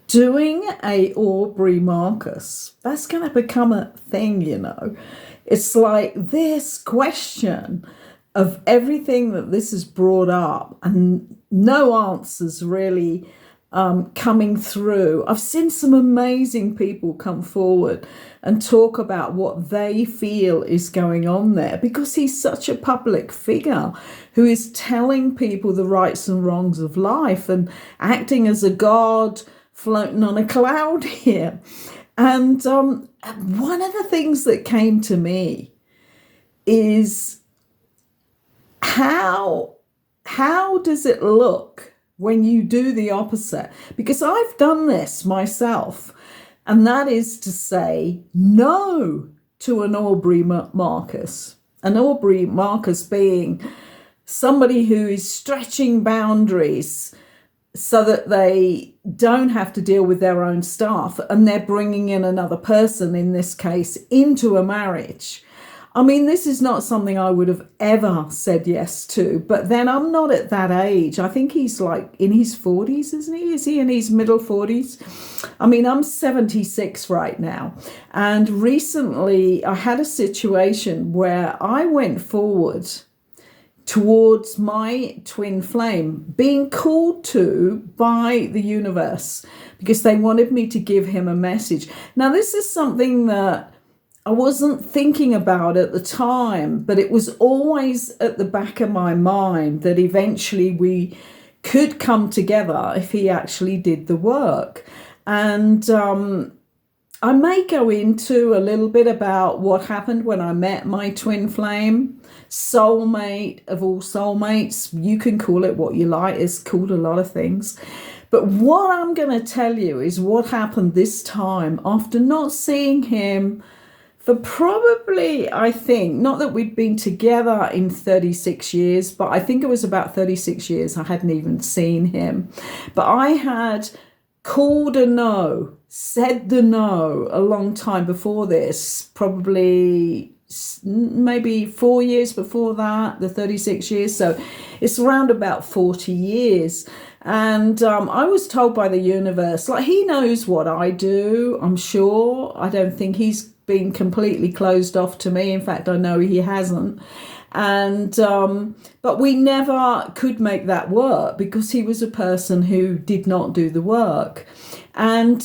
doing a Aubrey Marcus, that's going to become a thing, you know. It's like this question of everything that this has brought up and no answers really coming through. I've seen some amazing people come forward and talk about what they feel is going on there, because he's such a public figure who is telling people the rights and wrongs of life and acting as a god floating on a cloud here. And one of the things that came to me is how does it look when you do the opposite? Because I've done this myself, and that is to say no to an Aubrey Marcus. An Aubrey Marcus being somebody who is stretching boundaries so that they don't have to deal with their own stuff, and they're bringing in another person, in this case, into a marriage. I mean, this is not something I would have ever said yes to, but then I'm not at that age. I think he's like in his 40s, isn't he? Is he in his middle 40s? I mean, I'm 76 right now. And recently I had a situation where I went forward towards my twin flame, being called to by the universe because they wanted me to give him a message. Now, this is something that I wasn't thinking about at the time, but it was always at the back of my mind that eventually we could come together if he actually did the work. And I may go into a little bit about what happened when I met my twin flame, soulmate of all soulmates. You can call it what you like. It's called a lot of things. But what I'm going to tell you is what happened this time after not seeing him for probably, I think, not that we'd been together in 36 years, but I think it was about 36 years I hadn't even seen him. But I had called a no, said the no a long time before this, probably maybe 4 years before that, the 36 years. So it's around about 40 years. And I was told by the universe, like, he knows what I do, I'm sure. I don't think he's been completely closed off to me. In fact, I know he hasn't. And but we never could make that work because he was a person who did not do the work. And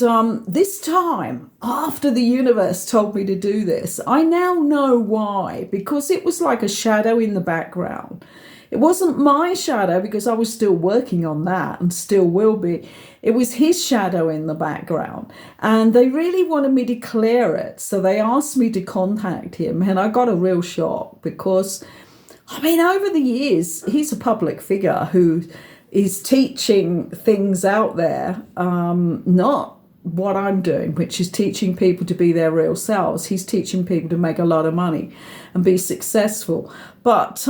this time, after the universe told me to do this, I now know why, because it was like a shadow in the background. It wasn't my shadow because I was still working on that and still will be. It was his shadow in the background. And they really wanted me to clear it. So they asked me to contact him. And I got a real shock because, I mean, over the years, he's a public figure who is teaching things out there, not what I'm doing, which is teaching people to be their real selves. He's teaching people to make a lot of money and be successful. But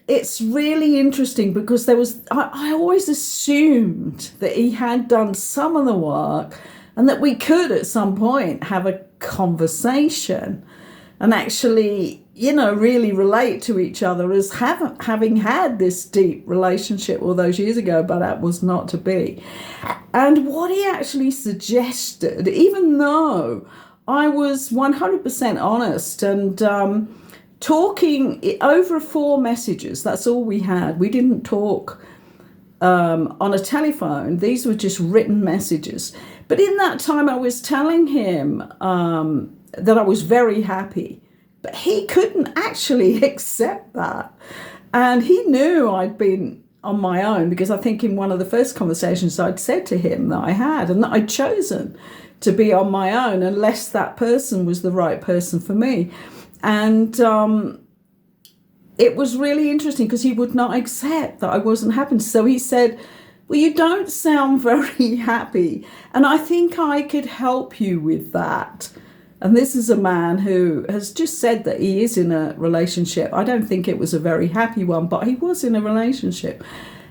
it's really interesting because I always assumed that he had done some of the work and that we could at some point have a conversation and actually, you know, really relate to each other as having had this deep relationship all those years ago, but that was not to be. And what he actually suggested, even though I was 100% honest and talking over 4 messages, that's all we had. We didn't talk on a telephone. These were just written messages. But in that time, I was telling him that I was very happy. But he couldn't actually accept that. And he knew I'd been on my own because I think in one of the first conversations I'd said to him that I had and that I'd chosen to be on my own unless that person was the right person for me. And it was really interesting because he would not accept that I wasn't happy. So he said, well, you don't sound very happy. And I think I could help you with that. And this is a man who has just said that he is in a relationship. I don't think it was a very happy one, but he was in a relationship.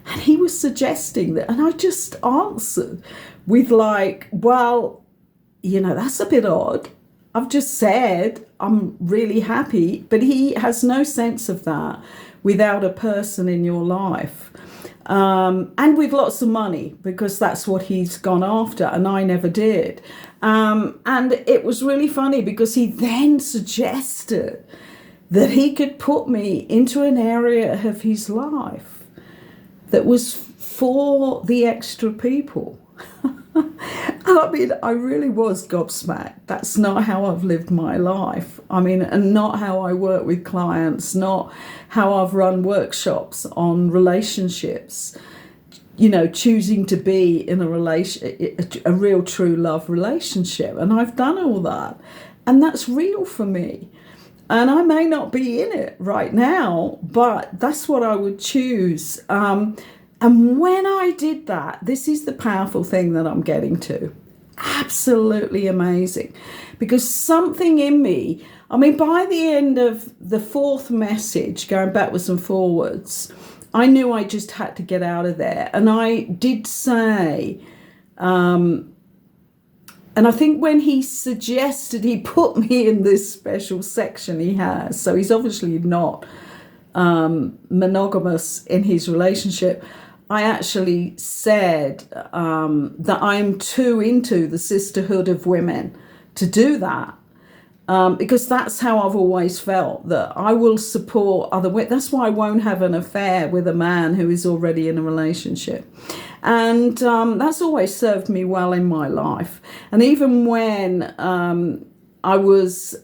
And he was suggesting that, and I just answered with like, well, you know, that's a bit odd. I've just said I'm really happy, but he has no sense of that without a person in your life. and with lots of money, because that's what he's gone after, and I never did. And it was really funny because he then suggested that he could put me into an area of his life that was for the extra people. I mean, I really was gobsmacked. That's not how I've lived my life. I mean, and not how I work with clients, not how I've run workshops on relationships, you know, choosing to be in a real true love relationship. And I've done all that. And that's real for me. And I may not be in it right now, but that's what I would choose. And when I did that, this is the powerful thing that I'm getting to. Absolutely amazing. Because something in me, I mean, by the end of the fourth message, going backwards and forwards, I knew I just had to get out of there. And I did say, and I think when he suggested, he put me in this special section he has. So he's obviously not monogamous in his relationship. I actually said that I'm too into the sisterhood of women to do that, because that's how I've always felt, that I will support other women. That's why I won't have an affair with a man who is already in a relationship. And that's always served me well in my life. And even when I was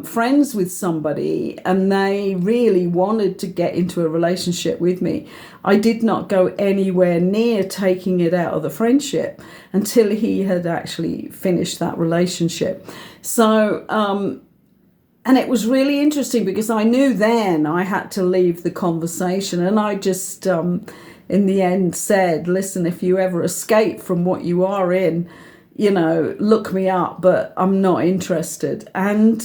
friends with somebody and they really wanted to get into a relationship with me, I did not go anywhere near taking it out of the friendship until he had actually finished that relationship. So, and it was really interesting because I knew then I had to leave the conversation, and I just, in the end said, listen, if you ever escape from what you are in, you know, look me up, but I'm not interested. And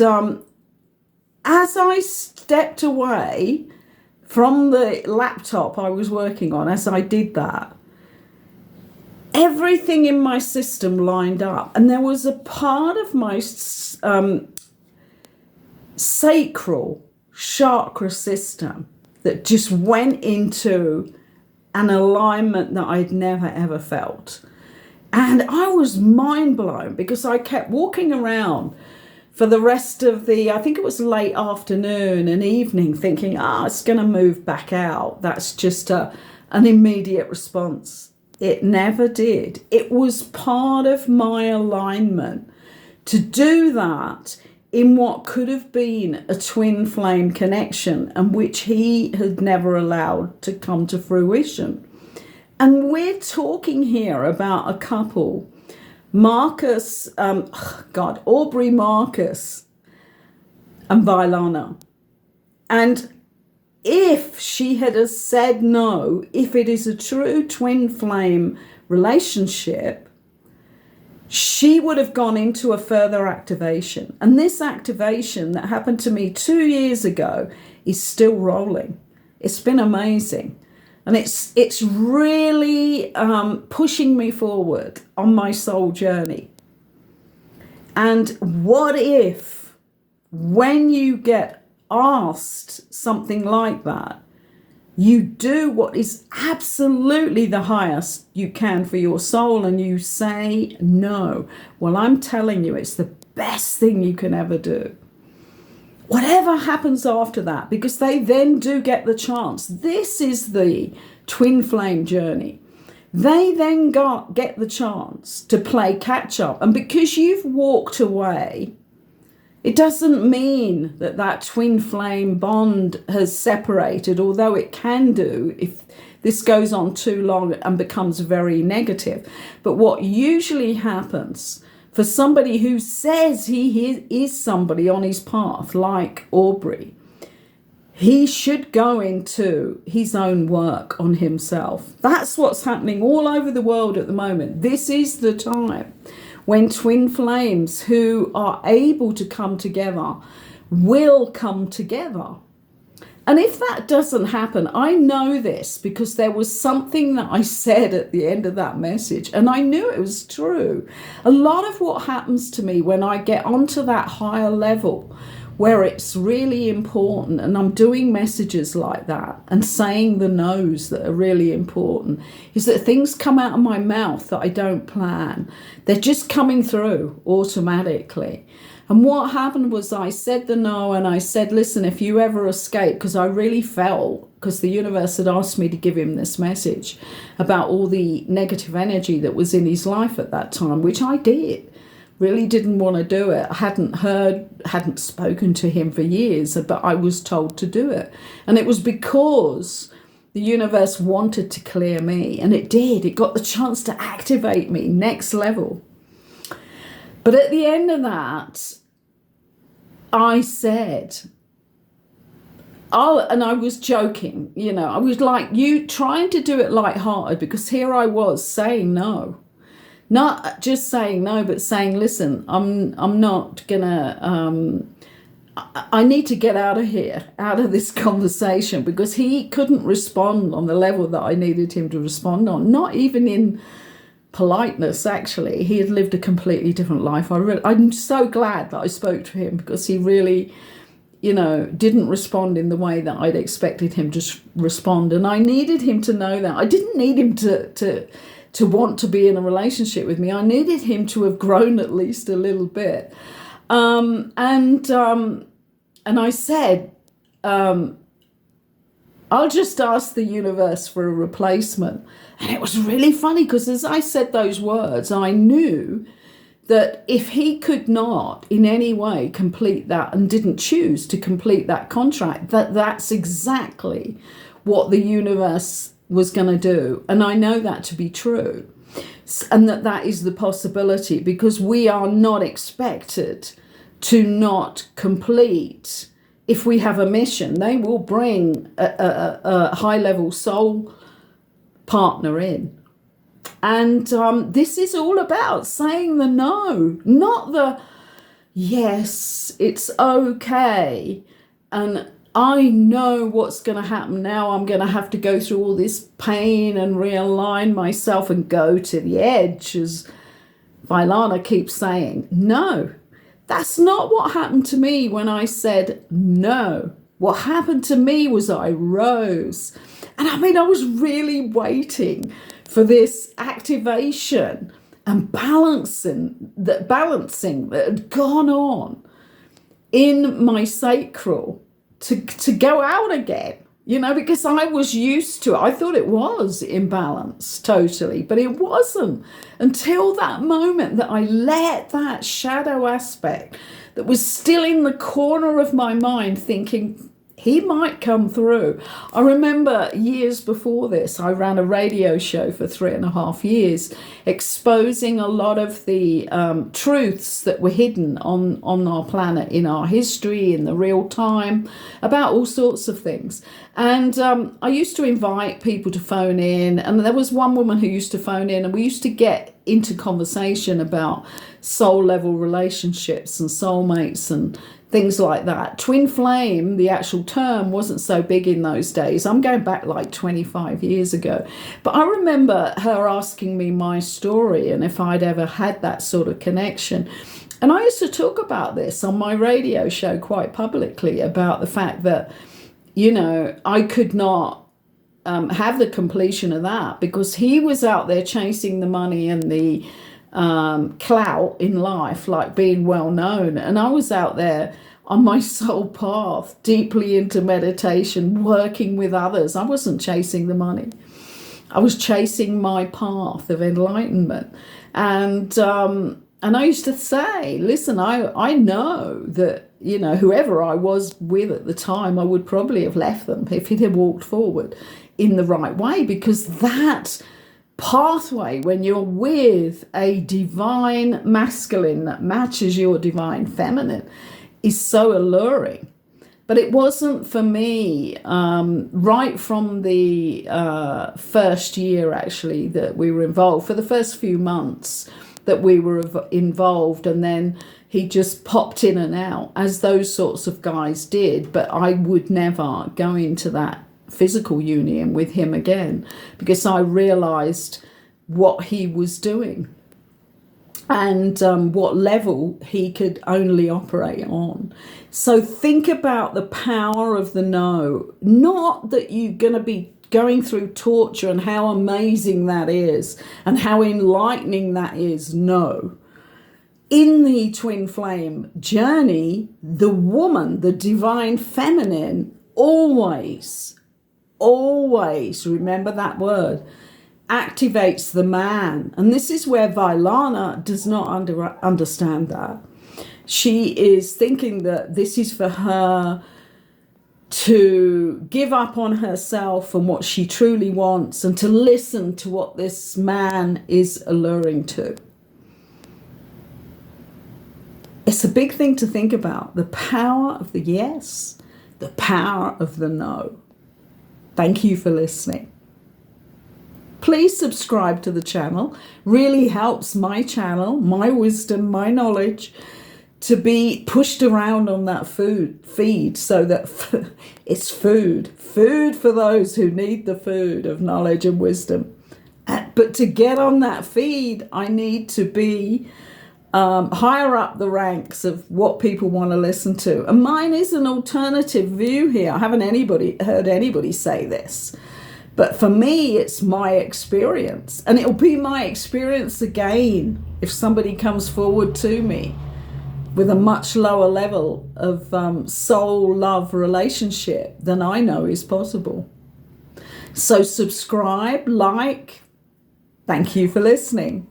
as I stepped away from the laptop I was working on, as I did that, everything in my system lined up. And there was a part of my sacral chakra system that just went into an alignment that I'd never, ever felt. And I was mind blown because I kept walking around for the rest of I think it was late afternoon and evening, thinking, it's going to move back out. That's just an immediate response. It never did. It was part of my alignment to do that in what could have been a twin flame connection, and which he had never allowed to come to fruition. And we're talking here about a couple, Aubrey Marcus and Vailana. And if she had said no, if it is a true twin flame relationship, she would have gone into a further activation. And this activation that happened to me 2 years ago is still rolling. It's been amazing. And it's really pushing me forward on my soul journey. And what if, when you get asked something like that, you do what is absolutely the highest you can for your soul and you say no? Well, I'm telling you, it's the best thing you can ever do. Whatever happens after that, because they then do get the chance. This is the twin flame journey. They then get the chance to play catch up. And because you've walked away, it doesn't mean that that twin flame bond has separated, although it can do if this goes on too long and becomes very negative. But what usually happens for somebody who says he is somebody on his path, like Aubrey, he should go into his own work on himself. That's what's happening all over the world at the moment. This is the time when twin flames who are able to come together will come together. And if that doesn't happen, I know this because there was something that I said at the end of that message, and I knew it was true. A lot of what happens to me when I get onto that higher level, where it's really important, and I'm doing messages like that and saying the no's that are really important, is that things come out of my mouth that I don't plan. They're just coming through automatically. And what happened was I said the no, and I said, listen, if you ever escape, because I really felt, because the universe had asked me to give him this message about all the negative energy that was in his life at that time, which I did. Really didn't want to do it. I hadn't spoken to him for years, but I was told to do it. And it was because the universe wanted to clear me, and it did. It got the chance to activate me next level. But at the end of that, I said, and I was joking, I was like, you trying to do it lighthearted, because here I was saying no. Not just saying no, but saying, listen, I'm not gonna, I need to get out of here, out of this conversation, because he couldn't respond on the level that I needed him to respond on, not even in politeness. Actually, he had lived a completely different life. I'm so glad that I spoke to him, because he really, didn't respond in the way that I'd expected him to respond. And I needed him to know that. I didn't need him to want to be in a relationship with me. I needed him to have grown at least a little bit. And I said, I'll just ask the universe for a replacement. And it was really funny, because as I said those words, I knew that if he could not in any way complete that, and didn't choose to complete that contract, that's exactly what the universe was going to do. And I know that to be true, and that is the possibility, because we are not expected to not complete. If we have a mission, they will bring a high-level soul partner in. And this is all about saying the no, not the yes, it's okay, and I know what's going to happen now. I'm going to have to go through all this pain and realign myself and go to the edge, as Vailana keeps saying. No, that's not what happened to me when I said no. What happened to me was I rose. And I was really waiting for this activation and balancing that had gone on in my sacral to go out again, because I was used to it. I thought it was imbalanced totally, but it wasn't until that moment that I let that shadow aspect that was still in the corner of my mind thinking, he might come through. I remember years before this, I ran a radio show for 3.5 years, exposing a lot of the truths that were hidden on our planet, in our history, in the real time, about all sorts of things. And I used to invite people to phone in, and there was one woman who used to phone in, and we used to get into conversation about soul level relationships and soulmates and things like that. Twin flame, the actual term, wasn't so big in those days. I'm going back like 25 years ago. But I remember her asking me my story and if I'd ever had that sort of connection. And I used to talk about this on my radio show quite publicly, about the fact that, I could not have the completion of that, because he was out there chasing the money and the clout in life, like being well known, and I was out there on my soul path, deeply into meditation, working with others. I wasn't chasing the money. I was chasing my path of enlightenment. And I used to say, listen, I know that, whoever I was with at the time, I would probably have left them if he'd have walked forward in the right way, because that pathway, when you're with a divine masculine that matches your divine feminine, is so alluring. But it wasn't for me right from the first year, actually, that we were involved. For the first few months that we were involved, and then he just popped in and out, as those sorts of guys did. But I would never go into that physical union with him again, because I realized what he was doing. and what level he could only operate on. So think about the power of the no. Not that you're going to be going through torture and how amazing that is and how enlightening that is. No. In the twin flame journey, the woman, the divine feminine, always, remember that word, activates the man. And this is where Vailana does not understand that. She is thinking that this is for her to give up on herself and what she truly wants and to listen to what this man is alluring to. It's a big thing to think about. The power of the yes, the power of the no. Thank you for listening. Please subscribe to the channel. Really helps my channel, my wisdom, my knowledge to be pushed around on that feed so that it's food for those who need the food of knowledge and wisdom. But to get on that feed, I need to be higher up the ranks of what people want to listen to. And mine is an alternative view here. I haven't heard anybody say this. But for me, it's my experience. And it'll be my experience again if somebody comes forward to me with a much lower level of soul love relationship than I know is possible. So subscribe, like. Thank you for listening.